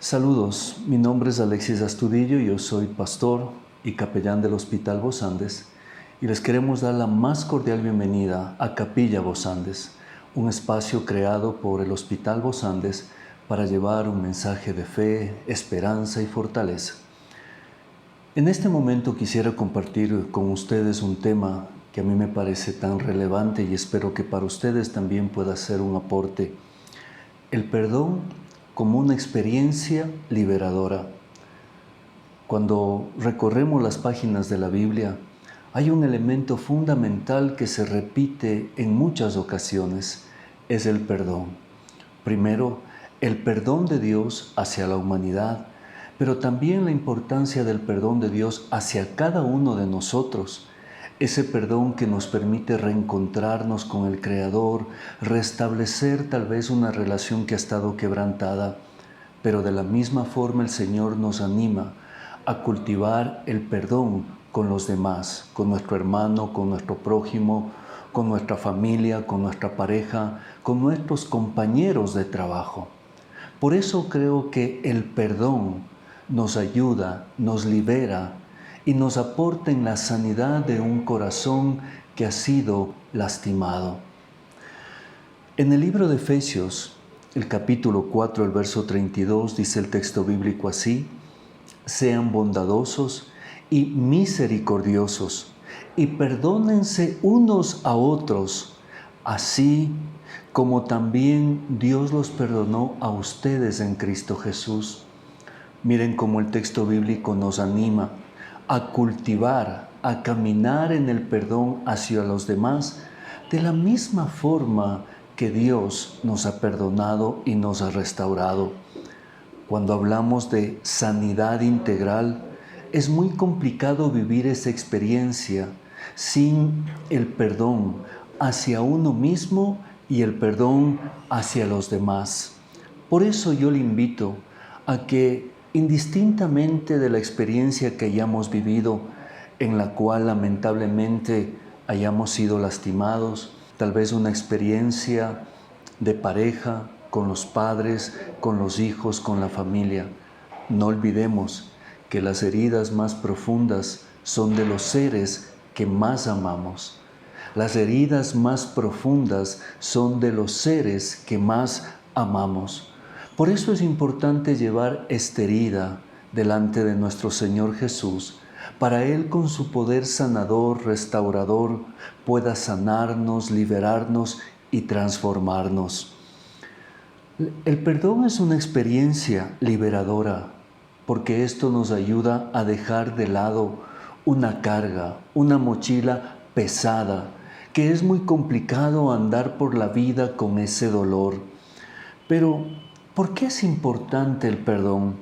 Saludos, mi nombre es Alexis Astudillo, yo soy pastor y capellán del Hospital Vos Andes y les queremos dar la más cordial bienvenida a Capilla Vos Andes, un espacio creado por el Hospital Vos Andes para llevar un mensaje de fe, esperanza y fortaleza. En este momento quisiera compartir con ustedes un tema que a mí me parece tan relevante y espero que para ustedes también pueda ser un aporte. El perdón como una experiencia liberadora. Cuando recorremos las páginas de la Biblia, hay un elemento fundamental que se repite en muchas ocasiones, es el perdón. Primero, el perdón de Dios hacia la humanidad, pero también la importancia del perdón de Dios hacia cada uno de nosotros. Ese perdón que nos permite reencontrarnos con el Creador, restablecer tal vez una relación que ha estado quebrantada, pero de la misma forma el Señor nos anima a cultivar el perdón con los demás, con nuestro hermano, con nuestro prójimo, con nuestra familia, con nuestra pareja, con nuestros compañeros de trabajo. Por eso creo que el perdón nos ayuda, nos libera y nos aporta en la sanidad de un corazón que ha sido lastimado. En el libro de Efesios, el capítulo 4, el verso 32, dice el texto bíblico así: sean bondadosos y misericordiosos y perdónense unos a otros, así como también Dios los perdonó a ustedes en Cristo Jesús. Miren cómo el texto bíblico nos anima a cultivar, a caminar en el perdón hacia los demás, de la misma forma que Dios nos ha perdonado y nos ha restaurado. Cuando hablamos de sanidad integral, es muy complicado vivir esa experiencia sin el perdón hacia uno mismo y el perdón hacia los demás. Por eso yo le invito a que, indistintamente de la experiencia que hayamos vivido, en la cual lamentablemente hayamos sido lastimados, tal vez una experiencia de pareja, con los padres, con los hijos, con la familia, no olvidemos que las heridas más profundas son de los seres que más amamos. Las heridas más profundas son de los seres que más amamos. Por eso es importante llevar esta herida delante de nuestro Señor Jesús, para Él con su poder sanador, restaurador, pueda sanarnos, liberarnos y transformarnos. El perdón es una experiencia liberadora, porque esto nos ayuda a dejar de lado una carga, una mochila pesada, que es muy complicado andar por la vida con ese dolor. Pero, ¿por qué es importante el perdón?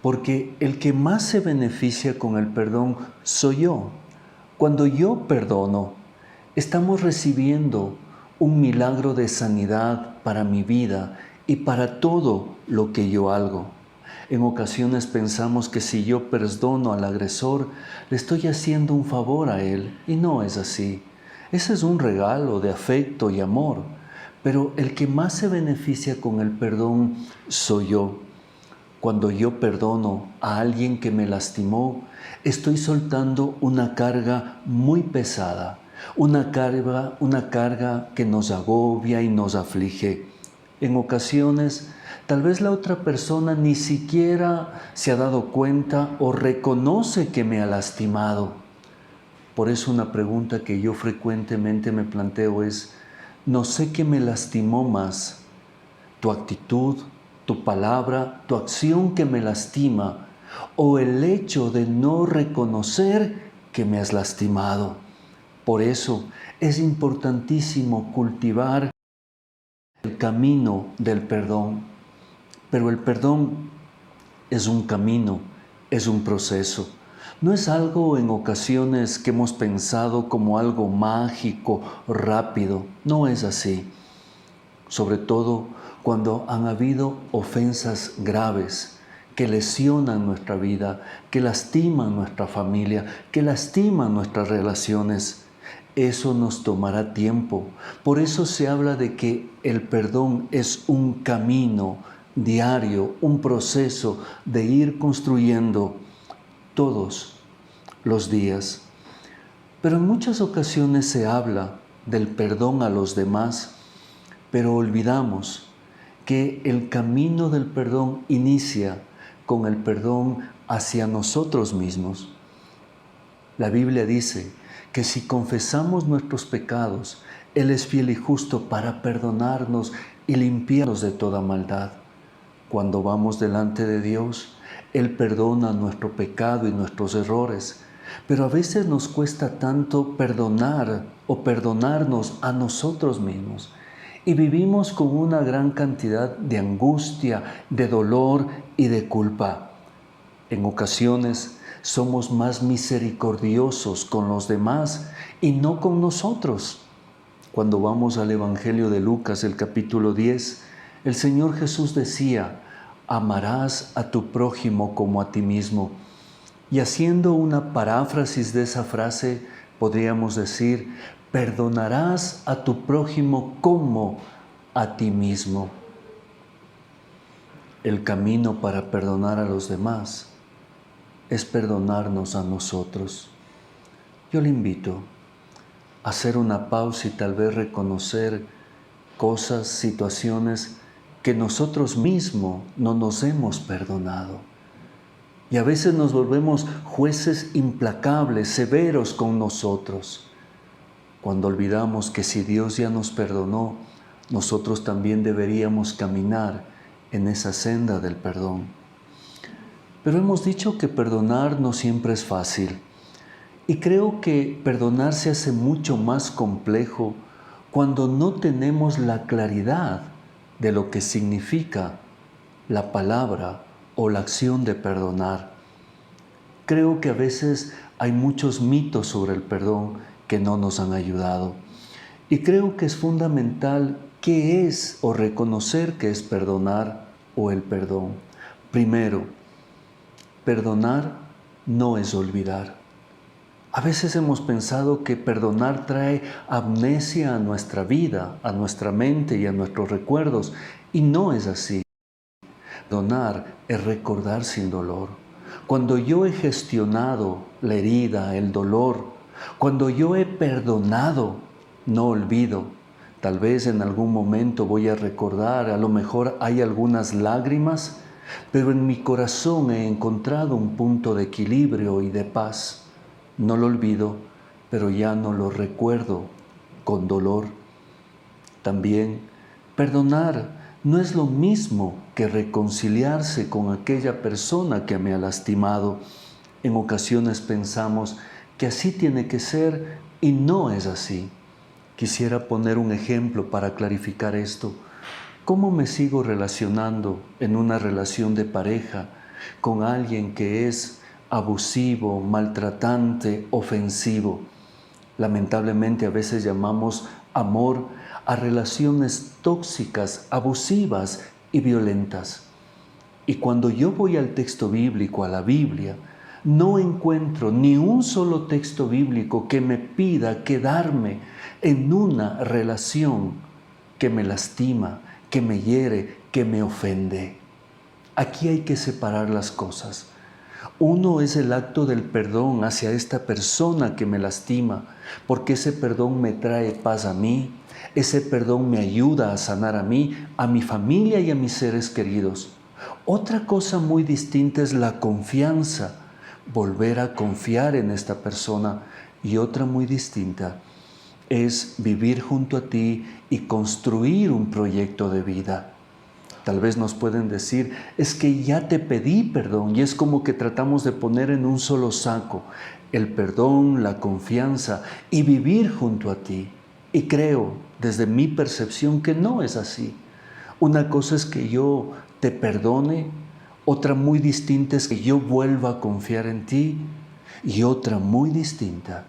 Porque el que más se beneficia con el perdón soy yo. Cuando yo perdono, estamos recibiendo un milagro de sanidad para mi vida y para todo lo que yo hago. En ocasiones pensamos que si yo perdono al agresor, le estoy haciendo un favor a él, y no es así. Ese es un regalo de afecto y amor, pero el que más se beneficia con el perdón soy yo. Cuando yo perdono a alguien que me lastimó, estoy soltando una carga muy pesada, una carga que nos agobia y nos aflige. En ocasiones, tal vez la otra persona ni siquiera se ha dado cuenta o reconoce que me ha lastimado. Por eso una pregunta que yo frecuentemente me planteo es: no sé qué me lastimó más, tu actitud, tu palabra, tu acción que me lastima, o el hecho de no reconocer que me has lastimado. Por eso es importantísimo cultivar el camino del perdón. Pero el perdón es un camino, es un proceso. No es algo en ocasiones que hemos pensado como algo mágico, rápido. No es así. Sobre todo cuando han habido ofensas graves que lesionan nuestra vida, que lastiman nuestra familia, que lastiman nuestras relaciones. Eso nos tomará tiempo. Por eso se habla de que el perdón es un camino diario, un proceso de ir construyendo todos los días. Pero en muchas ocasiones se habla del perdón a los demás, pero olvidamos que el camino del perdón inicia con el perdón hacia nosotros mismos. La Biblia dice que si confesamos nuestros pecados, Él es fiel y justo para perdonarnos y limpiarnos de toda maldad. Cuando vamos delante de Dios, Él perdona nuestro pecado y nuestros errores, pero a veces nos cuesta tanto perdonar o perdonarnos a nosotros mismos. Y vivimos con una gran cantidad de angustia, de dolor y de culpa. En ocasiones somos más misericordiosos con los demás y no con nosotros. Cuando vamos al Evangelio de Lucas, el capítulo 10, el Señor Jesús decía: amarás a tu prójimo como a ti mismo. Y haciendo una paráfrasis de esa frase, podríamos decir: perdonarás a tu prójimo como a ti mismo. El camino para perdonar a los demás es perdonarnos a nosotros. Yo le invito a hacer una pausa y tal vez reconocer cosas, situaciones que nosotros mismos no nos hemos perdonado. Y a veces nos volvemos jueces implacables, severos con nosotros, cuando olvidamos que si Dios ya nos perdonó, nosotros también deberíamos caminar en esa senda del perdón. Pero hemos dicho que perdonar no siempre es fácil. Y creo que perdonar se hace mucho más complejo cuando no tenemos la claridad de lo que significa la palabra o la acción de perdonar. Creo que a veces hay muchos mitos sobre el perdón que no nos han ayudado. Y creo que es fundamental qué es o reconocer qué es perdonar o el perdón. Primero, perdonar no es olvidar. A veces hemos pensado que perdonar trae amnesia a nuestra vida, a nuestra mente y a nuestros recuerdos, y no es así. Perdonar es recordar sin dolor. Cuando yo he gestionado la herida, el dolor, cuando yo he perdonado, no olvido. Tal vez en algún momento voy a recordar, a lo mejor hay algunas lágrimas, pero en mi corazón he encontrado un punto de equilibrio y de paz. No lo olvido, pero ya no lo recuerdo con dolor. También, perdonar no es lo mismo que reconciliarse con aquella persona que me ha lastimado. En ocasiones pensamos que así tiene que ser y no es así. Quisiera poner un ejemplo para clarificar esto. ¿Cómo me sigo relacionando en una relación de pareja con alguien que es abusivo, maltratante, ofensivo? Lamentablemente a veces llamamos amor a relaciones tóxicas, abusivas y violentas. Y cuando yo voy al texto bíblico, a la Biblia, no encuentro ni un solo texto bíblico que me pida quedarme en una relación que me lastima, que me hiere, que me ofende. Aquí hay que separar las cosas. Uno es el acto del perdón hacia esta persona que me lastima, porque ese perdón me trae paz a mí, ese perdón me ayuda a sanar a mí, a mi familia y a mis seres queridos. Otra cosa muy distinta es la confianza, volver a confiar en esta persona, y otra muy distinta es vivir junto a ti y construir un proyecto de vida. Tal vez nos pueden decir, es que ya te pedí perdón, y es como que tratamos de poner en un solo saco el perdón, la confianza y vivir junto a ti. Y creo, desde mi percepción, que no es así. Una cosa es que yo te perdone, otra muy distinta es que yo vuelva a confiar en ti, y otra muy distinta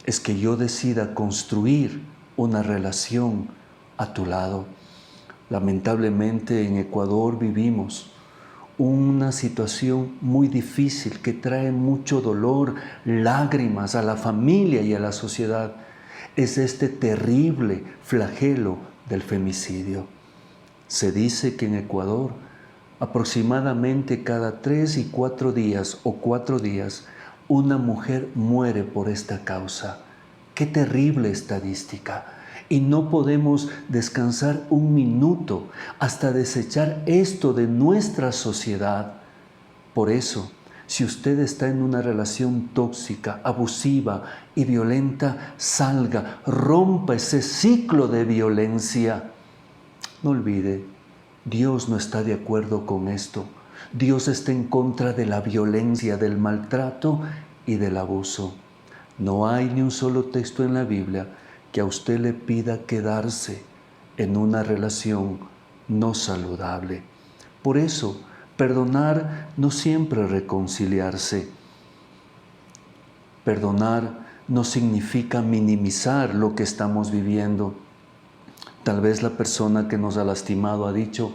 es que yo decida construir una relación a tu lado. Lamentablemente en Ecuador vivimos una situación muy difícil que trae mucho dolor, lágrimas a la familia y a la sociedad. Es este terrible flagelo del femicidio. Se dice que en Ecuador Aproximadamente cada 3 y 4 días o 4 días, una mujer muere por esta causa. ¡Qué terrible estadística! Y no podemos descansar un minuto hasta desechar esto de nuestra sociedad. Por eso, si usted está en una relación tóxica, abusiva y violenta, salga, rompa ese ciclo de violencia. No olvide, Dios no está de acuerdo con esto. Dios está en contra de la violencia, del maltrato y del abuso. No hay ni un solo texto en la Biblia que a usted le pida quedarse en una relación no saludable. Por eso, perdonar no siempre es reconciliarse. Perdonar no significa minimizar lo que estamos viviendo. Tal vez la persona que nos ha lastimado ha dicho,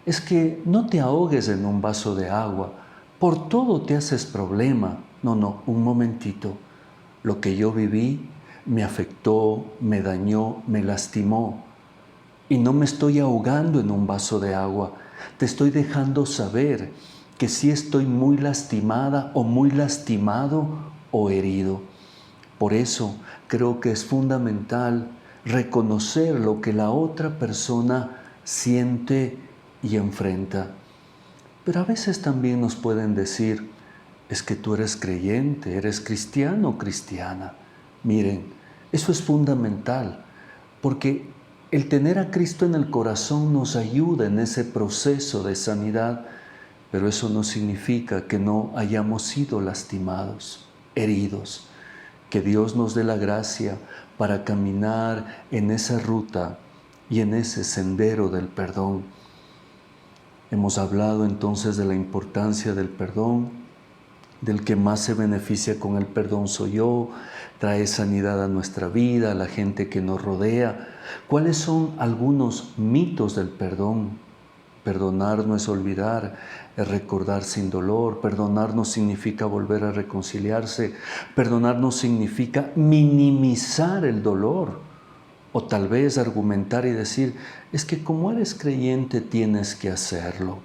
es que no te ahogues en un vaso de agua, por todo te haces problema. No, un momentito. Lo que yo viví me afectó, me dañó, me lastimó. Y no me estoy ahogando en un vaso de agua. Te estoy dejando saber que sí estoy muy lastimada o muy lastimado o herido. Por eso creo que es fundamental reconocer lo que la otra persona siente y enfrenta. Pero a veces también nos pueden decir, es que tú eres creyente, eres cristiano o cristiana. Miren, eso es fundamental, porque el tener a Cristo en el corazón nos ayuda en ese proceso de sanidad, pero eso no significa que no hayamos sido lastimados, heridos. Que Dios nos dé la gracia para caminar en esa ruta y en ese sendero del perdón. Hemos hablado entonces de la importancia del perdón, del que más se beneficia con el perdón soy yo, trae sanidad a nuestra vida, a la gente que nos rodea. ¿Cuáles son algunos mitos del perdón? Perdonar no es olvidar, es recordar sin dolor. Perdonar no significa volver a reconciliarse. Perdonar no significa minimizar el dolor. O tal vez argumentar y decir, es que como eres creyente tienes que hacerlo.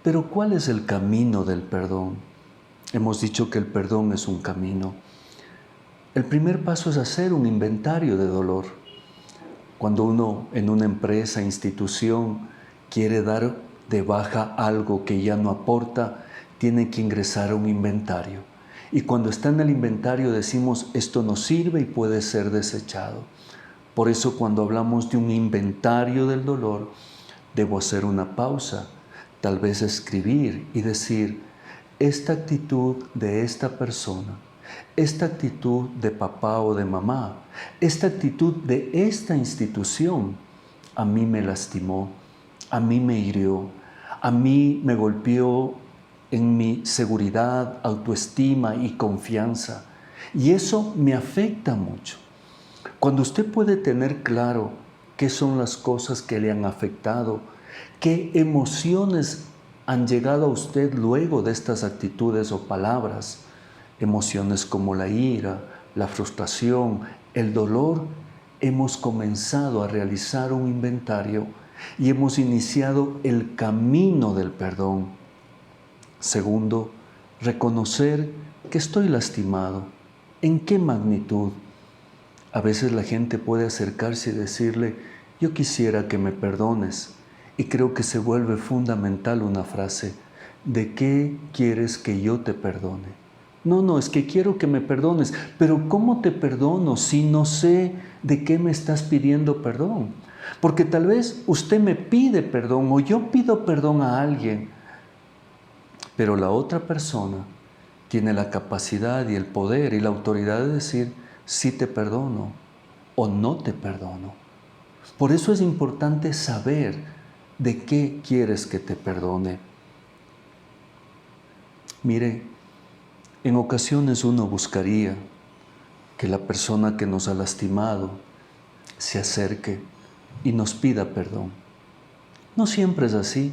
Pero ¿cuál es el camino del perdón? Hemos dicho que el perdón es un camino. El primer paso es hacer un inventario de dolor. Cuando uno en una empresa, institución, quiere dar de baja algo que ya no aporta, tiene que ingresar a un inventario. Y cuando está en el inventario decimos, esto no sirve y puede ser desechado. Por eso cuando hablamos de un inventario del dolor, debo hacer una pausa, tal vez escribir y decir, esta actitud de esta persona, esta actitud de papá o de mamá, esta actitud de esta institución, a mí me lastimó, a mí me hirió, a mí me golpeó en mi seguridad, autoestima y confianza. Y eso me afecta mucho. Cuando usted puede tener claro qué son las cosas que le han afectado, qué emociones han llegado a usted luego de estas actitudes o palabras, emociones como la ira, la frustración, el dolor, hemos comenzado a realizar un inventario y hemos iniciado el camino del perdón. Segundo, reconocer que estoy lastimado. ¿En qué magnitud? A veces la gente puede acercarse y decirle, yo quisiera que me perdones. Y creo que se vuelve fundamental una frase, ¿de qué quieres que yo te perdone? No, es que quiero que me perdones, pero ¿cómo te perdono si no sé de qué me estás pidiendo perdón? Porque tal vez usted me pide perdón o yo pido perdón a alguien, pero la otra persona tiene la capacidad y el poder y la autoridad de decir, sí te perdono o no te perdono. Por eso es importante saber de qué quieres que te perdone. Mire, en ocasiones uno buscaría que la persona que nos ha lastimado se acerque y nos pida perdón. No siempre es así,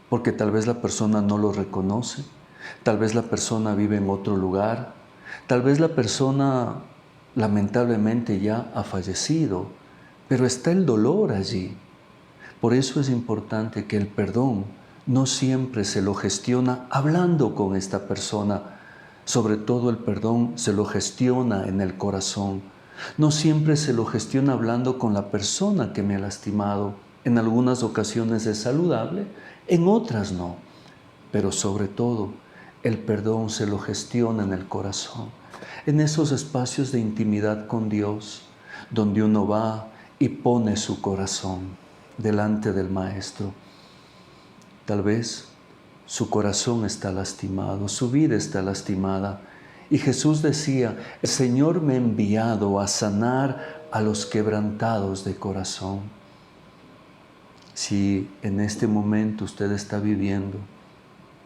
porque tal vez la persona no lo reconoce, tal vez la persona vive en otro lugar, tal vez la persona lamentablemente ya ha fallecido, pero está el dolor allí. Por eso es importante que el perdón no siempre se lo gestiona hablando con esta persona. Sobre todo el perdón se lo gestiona en el corazón. No siempre se lo gestiona hablando con la persona que me ha lastimado. En algunas ocasiones es saludable, en otras no. Pero sobre todo, el perdón se lo gestiona en el corazón, en esos espacios de intimidad con Dios, donde uno va y pone su corazón delante del Maestro. Tal vez su corazón está lastimado, su vida está lastimada. Y Jesús decía, el Señor me ha enviado a sanar a los quebrantados de corazón. Si en este momento usted está viviendo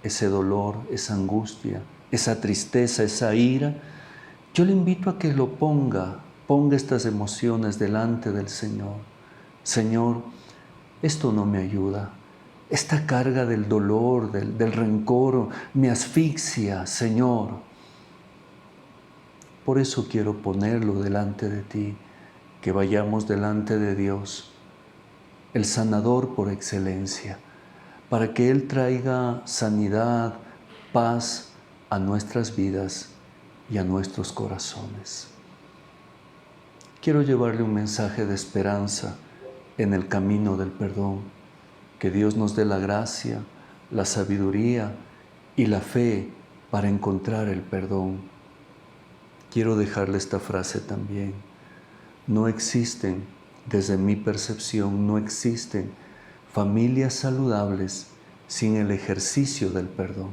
ese dolor, esa angustia, esa tristeza, esa ira, yo le invito a que lo ponga estas emociones delante del Señor. Señor, esto no me ayuda. Esta carga del dolor, del rencor, me asfixia, Señor. Por eso quiero ponerlo delante de ti, que vayamos delante de Dios, el sanador por excelencia, para que Él traiga sanidad, paz a nuestras vidas y a nuestros corazones. Quiero llevarle un mensaje de esperanza en el camino del perdón. Que Dios nos dé la gracia, la sabiduría y la fe para encontrar el perdón. Quiero dejarle esta frase también. No existen, desde mi percepción, no existen familias saludables sin el ejercicio del perdón.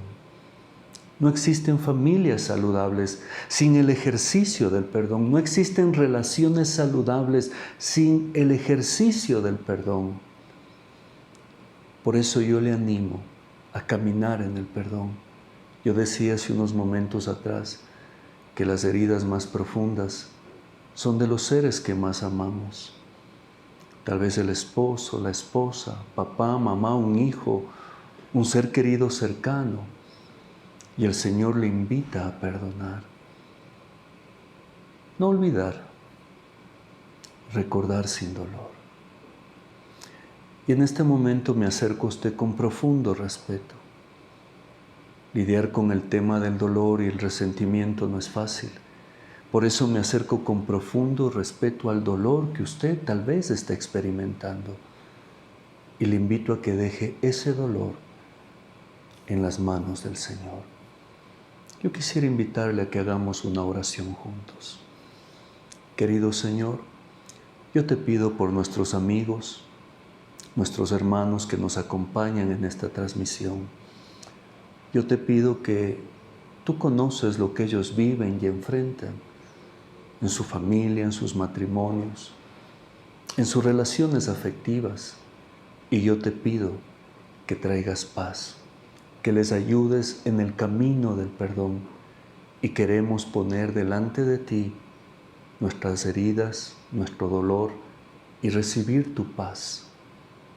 No existen familias saludables sin el ejercicio del perdón. No existen relaciones saludables sin el ejercicio del perdón. Por eso yo le animo a caminar en el perdón. Yo decía hace unos momentos atrás que las heridas más profundas son de los seres que más amamos. Tal vez el esposo, la esposa, papá, mamá, un hijo, un ser querido cercano. Y el Señor le invita a perdonar. No olvidar, recordar sin dolor. Y en este momento me acerco a usted con profundo respeto. Lidiar con el tema del dolor y el resentimiento no es fácil. Por eso me acerco con profundo respeto al dolor que usted tal vez está experimentando. Y le invito a que deje ese dolor en las manos del Señor. Yo quisiera invitarle a que hagamos una oración juntos. Querido Señor, yo te pido por nuestros amigos, nuestros hermanos que nos acompañan en esta transmisión. Yo te pido que tú conoces lo que ellos viven y enfrentan en su familia, en sus matrimonios, en sus relaciones afectivas. Y yo te pido que traigas paz, que les ayudes en el camino del perdón. Y queremos poner delante de ti nuestras heridas, nuestro dolor y recibir tu paz.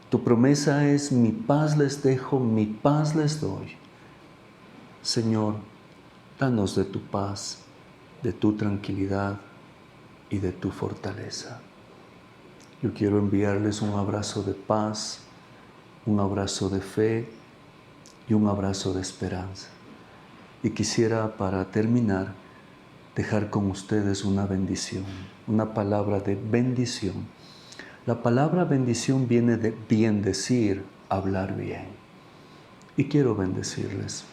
Tu promesa es: mi paz les dejo, mi paz les doy. Señor, danos de tu paz, de tu tranquilidad y de tu fortaleza. Yo quiero enviarles un abrazo de paz, un abrazo de fe y un abrazo de esperanza. Y quisiera, para terminar, dejar con ustedes una bendición, una palabra de bendición. La palabra bendición viene de bien decir, hablar bien. Y quiero bendecirles.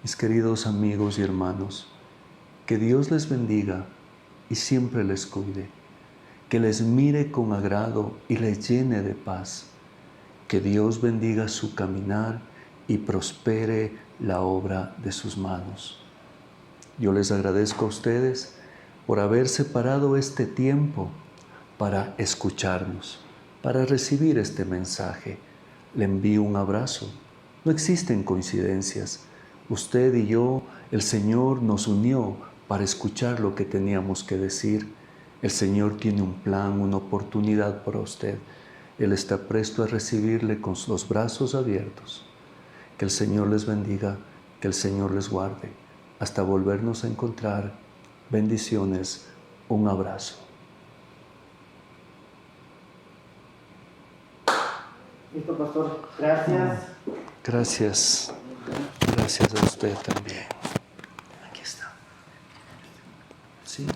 Mis queridos amigos y hermanos, que Dios les bendiga y siempre les cuide, que les mire con agrado y les llene de paz, que Dios bendiga su caminar y prospere la obra de sus manos. Yo les agradezco a ustedes por haber separado este tiempo para escucharnos, para recibir este mensaje. Le envío un abrazo. No existen coincidencias. Usted y yo, el Señor nos unió para escuchar lo que teníamos que decir. El Señor tiene un plan, una oportunidad para usted. Él está presto a recibirle con los brazos abiertos. Que el Señor les bendiga, que el Señor les guarde. Hasta volvernos a encontrar. Bendiciones. Un abrazo. pastor. Gracias. Gracias. Gracias a usted también. Aquí está. Sí.